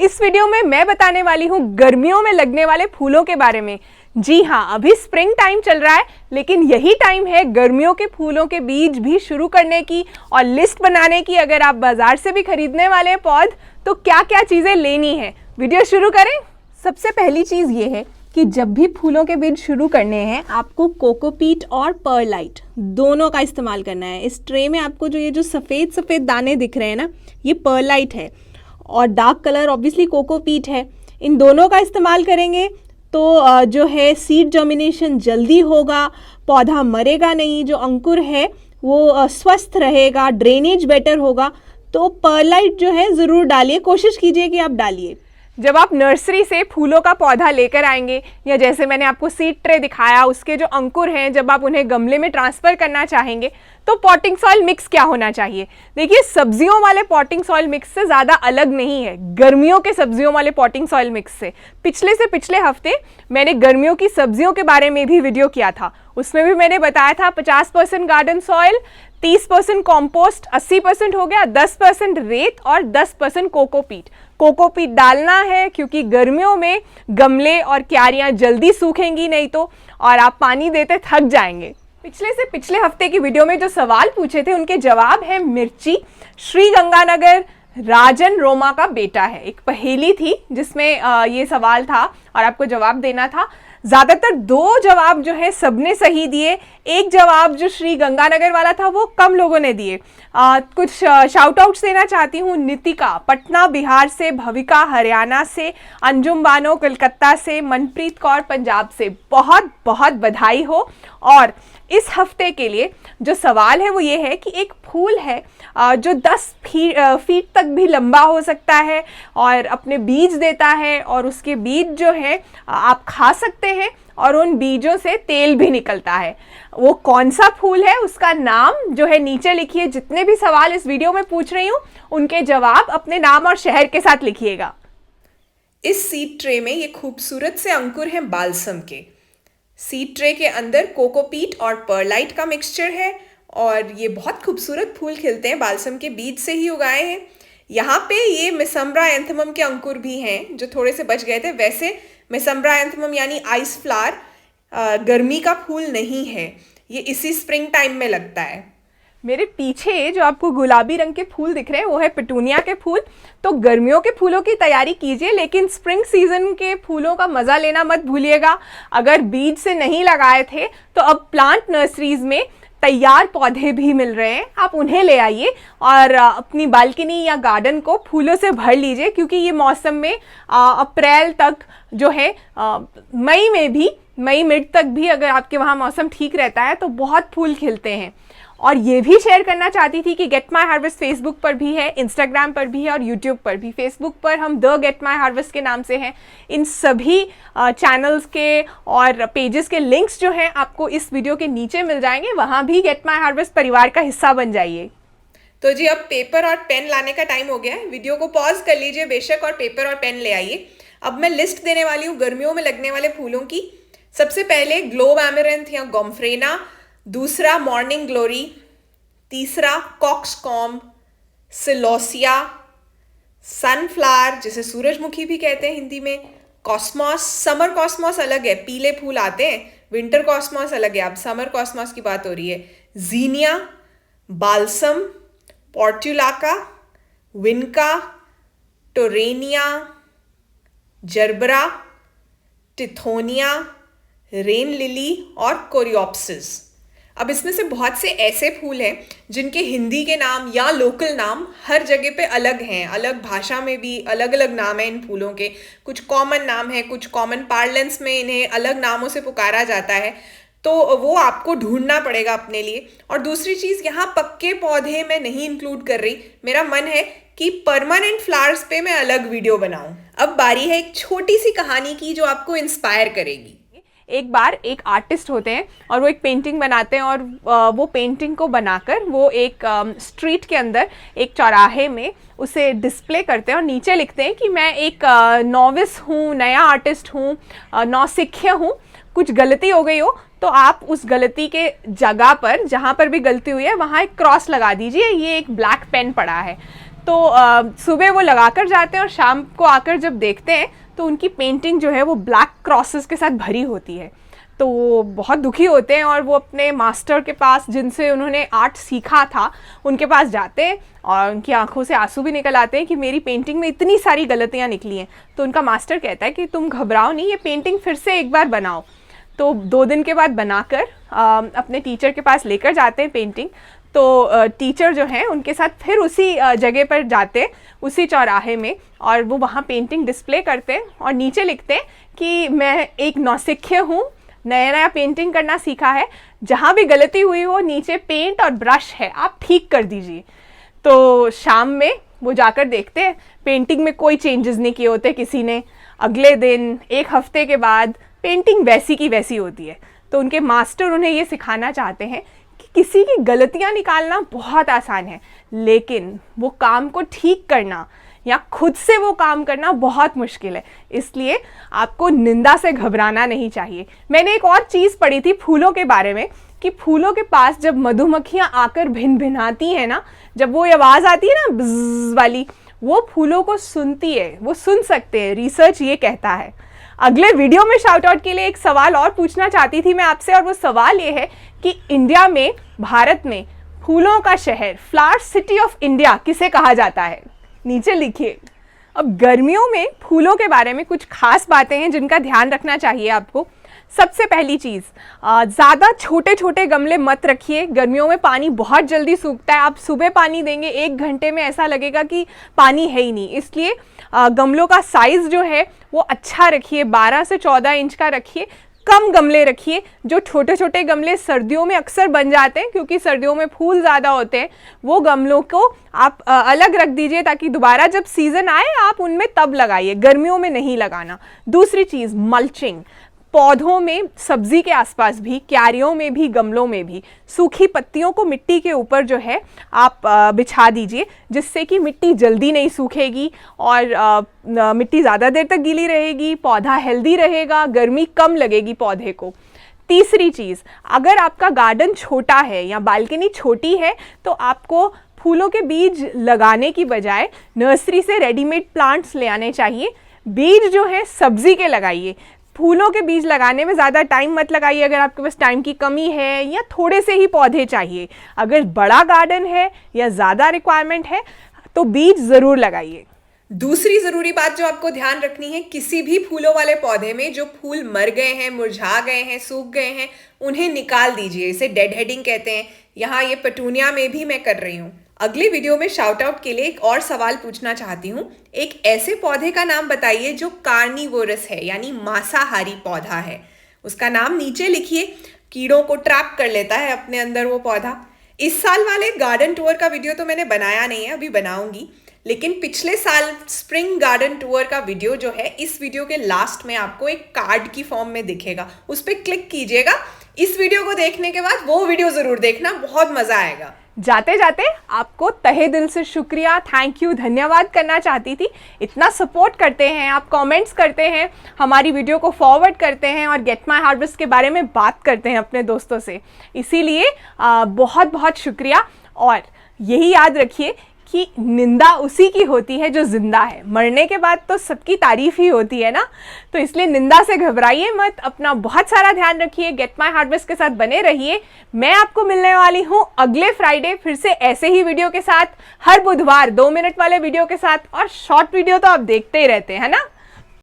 इस वीडियो में मैं बताने वाली हूँ गर्मियों में लगने वाले फूलों के बारे में। जी हाँ, अभी स्प्रिंग टाइम चल रहा है, लेकिन यही टाइम है गर्मियों के फूलों के बीज भी शुरू करने की और लिस्ट बनाने की। अगर आप बाजार से भी खरीदने वाले हैं पौध, तो क्या क्या चीज़ें लेनी है। वीडियो शुरू करें। सबसे पहली चीज़ ये है कि जब भी फूलों के बीज शुरू करने हैं, आपको कोकोपीट और परलाइट दोनों का इस्तेमाल करना है। इस ट्रे में आपको जो सफ़ेद सफ़ेद दाने दिख रहे हैं ना, ये परलाइट है और डार्क कलर ऑब्वियसली कोकोपीट है। इन दोनों का इस्तेमाल करेंगे तो जो है सीड जर्मिनेशन जल्दी होगा, पौधा मरेगा नहीं, जो अंकुर है वो स्वस्थ रहेगा, ड्रेनेज बेटर होगा। तो परलाइट जो है ज़रूर डालिए, कोशिश कीजिए कि आप डालिए। जब आप नर्सरी से फूलों का पौधा लेकर आएंगे, या जैसे मैंने आपको सीड ट्रे दिखाया, उसके जो अंकुर हैं, जब आप उन्हें गमले में ट्रांसफ़र करना चाहेंगे, तो पॉटिंग सॉइल मिक्स क्या होना चाहिए। देखिए, सब्जियों वाले पॉटिंग सॉइल मिक्स से ज़्यादा अलग नहीं है गर्मियों के सब्जियों वाले पॉटिंग सॉइल मिक्स से। पिछले हफ्ते मैंने गर्मियों की सब्जियों के बारे में भी वीडियो किया था। उसमें भी मैंने बताया था 50% गार्डन सॉइल, 30% कॉम्पोस्ट, 80% हो गया, 10% रेत और 10% कोकोपीट। कोकोपीट डालना है क्योंकि गर्मियों में गमले और क्यारियां जल्दी सूखेंगी नहीं तो, और आप पानी देते थक जाएंगे। पिछले हफ्ते की वीडियो में जो सवाल पूछे थे, उनके जवाब है मिर्ची। श्री गंगानगर राजन रोमा का बेटा है। एक पहेली थी जिसमें ये सवाल था और आपको जवाब देना था। ज़्यादातर 2 जवाब जो है सबने सही दिए। एक जवाब जो श्री गंगानगर वाला था वो कम लोगों ने दिए। कुछ शाउट आउट्स देना चाहती हूँ। नितिका पटना बिहार से, भविका हरियाणा से, अंजुम बानो कलकत्ता से, मनप्रीत कौर पंजाब से, बहुत बहुत बधाई हो। और इस हफ्ते के लिए जो सवाल है वो ये है कि एक फूल है जो 10 फीट तक भी लंबा हो सकता है और अपने बीज देता है, और उसके बीज जो है आप खा सकते हैं और उन बीजों से तेल भी निकलता है। वो कौन सा फूल है, उसका नाम जो है नीचे लिखिए। जितने भी सवाल इस वीडियो में पूछ रही हूँ, उनके जवाब अपने नाम और शहर के साथ लिखिएगा। इस सीड ट्रे में ये खूबसूरत से अंकुर हैं बाल्सम के। सीड ट्रे के अंदर कोकोपीट और परलाइट का मिक्सचर है और ये बहुत खूबसूरत फूल खिलते हैं, बाल्सम के बीज से ही उगाए हैं। यहाँ पे ये मिसम्ब्रा एंथमम के अंकुर भी हैं जो थोड़े से बच गए थे। वैसे मिसम्ब्रा एंथमम यानी आइस फ्लावर गर्मी का फूल नहीं है, ये इसी स्प्रिंग टाइम में लगता है। मेरे पीछे जो आपको गुलाबी रंग के फूल दिख रहे हैं वो है पिटूनिया के फूल। तो गर्मियों के फूलों की तैयारी कीजिए, लेकिन स्प्रिंग सीजन के फूलों का मज़ा लेना मत भूलिएगा। अगर बीज से नहीं लगाए थे तो अब प्लांट नर्सरीज में तैयार पौधे भी मिल रहे हैं, आप उन्हें ले आइए और अपनी बालकनी या गार्डन को फूलों से भर लीजिए। क्योंकि ये मौसम में अप्रैल तक जो है, मई मिड तक भी अगर आपके वहाँ मौसम ठीक रहता है तो बहुत फूल खिलते हैं। और ये भी शेयर करना चाहती थी कि गेट माई हार्वेस्ट फेसबुक पर भी है, इंस्टाग्राम पर भी है और यूट्यूब पर भी। फेसबुक पर हम द गेट माई हार्वेस्ट के नाम से हैं। इन सभी चैनल्स के और पेजेस के लिंक्स जो हैं आपको इस वीडियो के नीचे मिल जाएंगे, वहाँ भी गेट माई हार्वेस्ट परिवार का हिस्सा बन जाइए। तो जी, अब पेपर और पेन लाने का टाइम हो गया है। वीडियो को पॉज कर लीजिए बेशक और पेपर और पेन ले आइए। अब मैं लिस्ट देने वाली हूँ गर्मियों में लगने वाले फूलों की। सबसे पहले ग्लोब एमेरेंथ या गोम्फ्रेना, दूसरा मॉर्निंग ग्लोरी, तीसरा कॉक्सकॉम्ब, सिलोसिया, सनफ्लावर जिसे सूरजमुखी भी कहते हैं हिंदी में, कॉस्मॉस। समर कॉस्मॉस अलग है, पीले फूल आते हैं। विंटर कॉस्मॉस अलग है, अब समर कॉस्मॉस की बात हो रही है। जीनिया, balsam, Portulaca, विनका, torenia, जर्बरा, टिथोनिया, rain lily और कोरियोप्सिस। अब इसमें से बहुत से ऐसे फूल हैं जिनके हिंदी के नाम या लोकल नाम हर जगह पे अलग हैं। अलग भाषा में भी अलग अलग नाम हैं इन फूलों के। कुछ कॉमन नाम है, कुछ कॉमन पार्लेंस में इन्हें अलग नामों से पुकारा जाता है, तो वो आपको ढूंढना पड़ेगा अपने लिए। और दूसरी चीज़, यहाँ पक्के पौधे मैं नहीं इंक्लूड कर रही। मेरा मन है कि परमानेंट फ्लावर्स पे मैं अलग वीडियो बनाऊँ। अब बारी है एक छोटी सी कहानी की जो आपको इंस्पायर करेगी। एक बार एक आर्टिस्ट होते हैं और वो एक पेंटिंग बनाते हैं, और वो पेंटिंग को बनाकर वो एक स्ट्रीट के अंदर एक चौराहे में उसे डिस्प्ले करते हैं और नीचे लिखते हैं कि मैं एक नॉविस हूँ, नया आर्टिस्ट हूँ, नौसिखिया हूँ, कुछ गलती हो गई हो तो आप उस गलती के जगह पर, जहाँ पर भी गलती हुई है, वहाँ एक क्रॉस लगा दीजिए। ये एक ब्लैक पेन पड़ा है। तो सुबह वो लगाकर जाते हैं और शाम को आकर जब देखते हैं तो उनकी पेंटिंग जो है वो ब्लैक क्रॉसेस के साथ भरी होती है। तो वो बहुत दुखी होते हैं और वो अपने मास्टर के पास, जिनसे उन्होंने आर्ट सीखा था, उनके पास जाते हैं और उनकी आंखों से आंसू भी निकल आते हैं कि मेरी पेंटिंग में इतनी सारी गलतियाँ निकली हैं। तो उनका मास्टर कहता है कि तुम घबराओ नहीं, ये पेंटिंग फिर से एक बार बनाओ। तो 2 दिन के बाद बनाकर अपने टीचर के पास लेकर जाते हैं पेंटिंग। तो टीचर जो हैं उनके साथ फिर उसी जगह पर जाते हैं, उसी चौराहे में, और वो वहाँ पेंटिंग डिस्प्ले करते हैं और नीचे लिखते हैं कि मैं एक नौसिखिया हूँ, नया नया पेंटिंग करना सीखा है, जहाँ भी गलती हुई हो नीचे पेंट और ब्रश है, आप ठीक कर दीजिए। तो शाम में वो जाकर देखते हैं, पेंटिंग में कोई चेंजेस नहीं किए होते किसी ने। अगले दिन, 1 हफ्ते के बाद पेंटिंग वैसी की वैसी होती है। तो उनके मास्टर उन्हें ये सिखाना चाहते हैं कि किसी की गलतियाँ निकालना बहुत आसान है, लेकिन वो काम को ठीक करना या खुद से वो काम करना बहुत मुश्किल है। इसलिए आपको निंदा से घबराना नहीं चाहिए। मैंने एक और चीज़ पढ़ी थी फूलों के बारे में, कि फूलों के पास जब मधुमक्खियाँ आकर भिनभिनाती हैं ना, जब वो आवाज़ आती है ना ब्ज़ वाली, वो फूलों को सुनती है, वो सुन सकते हैं, रिसर्च ये कहता है। अगले वीडियो में शाउट आउट के लिए एक सवाल और पूछना चाहती थी मैं आपसे, और वो सवाल ये है कि इंडिया में, भारत में फूलों का शहर, फ्लावर सिटी ऑफ इंडिया किसे कहा जाता है? नीचे लिखिए। अब गर्मियों में फूलों के बारे में कुछ खास बातें हैं जिनका ध्यान रखना चाहिए आपको। सबसे पहली चीज़, ज़्यादा छोटे छोटे गमले मत रखिए। गर्मियों में पानी बहुत जल्दी सूखता है। आप सुबह पानी देंगे, 1 घंटे में ऐसा लगेगा कि पानी है ही नहीं। इसलिए गमलों का साइज़ जो है वो अच्छा रखिए, 12 से 14 इंच का रखिए। कम गमले रखिए। जो छोटे छोटे गमले सर्दियों में अक्सर बन जाते हैं, क्योंकि सर्दियों में फूल ज़्यादा होते हैं, वो गमलों को आप अलग रख दीजिए, ताकि दोबारा जब सीज़न आए आप उनमें तब लगाइए, गर्मियों में नहीं लगाना। दूसरी चीज़, मल्चिंग। पौधों में, सब्जी के आसपास भी, क्यारियों में भी, गमलों में भी सूखी पत्तियों को मिट्टी के ऊपर जो है आप बिछा दीजिए, जिससे कि मिट्टी जल्दी नहीं सूखेगी और मिट्टी ज़्यादा देर तक गीली रहेगी, पौधा हेल्दी रहेगा, गर्मी कम लगेगी पौधे को। तीसरी चीज़, अगर आपका गार्डन छोटा है या बालकनी छोटी है तो आपको फूलों के बीज लगाने की बजाय नर्सरी से रेडीमेड प्लांट्स ले आने चाहिए। बीज जो है सब्जी के लगाइए। फूलों के बीज लगाने में ज़्यादा टाइम मत लगाइए अगर आपके पास टाइम की कमी है या थोड़े से ही पौधे चाहिए। अगर बड़ा गार्डन है या ज़्यादा रिक्वायरमेंट है तो बीज ज़रूर लगाइए। दूसरी ज़रूरी बात जो आपको ध्यान रखनी है, किसी भी फूलों वाले पौधे में जो फूल मर गए हैं, मुरझा गए हैं, सूख गए हैं, उन्हें निकाल दीजिए। इसे डेड हेडिंग कहते हैं। यहाँ ये पेटूनिया में भी मैं कर रही हूँ। अगले वीडियो में शाउट आउट के लिए एक और सवाल पूछना चाहती हूँ। एक ऐसे पौधे का नाम बताइए जो कार्निवोरस है, यानी मांसाहारी पौधा है। उसका नाम नीचे लिखिए। कीड़ों को ट्रैप कर लेता है अपने अंदर वो पौधा। इस साल वाले गार्डन टूर का वीडियो तो मैंने बनाया नहीं है, अभी बनाऊंगी। लेकिन पिछले साल स्प्रिंग गार्डन टूर का वीडियो जो है, इस वीडियो के लास्ट में आपको एक कार्ड की फॉर्म में दिखेगा, उस पर क्लिक कीजिएगा। इस वीडियो को देखने के बाद वो वीडियो ज़रूर देखना, बहुत मज़ा आएगा। जाते जाते आपको तहे दिल से शुक्रिया, थैंक यू, धन्यवाद करना चाहती थी। इतना सपोर्ट करते हैं आप, कमेंट्स करते हैं, हमारी वीडियो को फॉरवर्ड करते हैं और गेट माय हार्वेस्ट के बारे में बात करते हैं अपने दोस्तों से। इसीलिए बहुत बहुत शुक्रिया। और यही याद रखिए कि निंदा उसी की होती है जो जिंदा है। मरने के बाद तो सबकी तारीफ ही होती है ना। तो इसलिए निंदा से घबराइए मत, अपना बहुत सारा ध्यान रखिए, गेट माय हार्वेस्ट के साथ बने रहिए। मैं आपको मिलने वाली हूँ अगले फ्राइडे फिर से ऐसे ही वीडियो के साथ, हर बुधवार 2 मिनट वाले वीडियो के साथ। और शॉर्ट वीडियो तो आप देखते ही रहते हैं, है ना।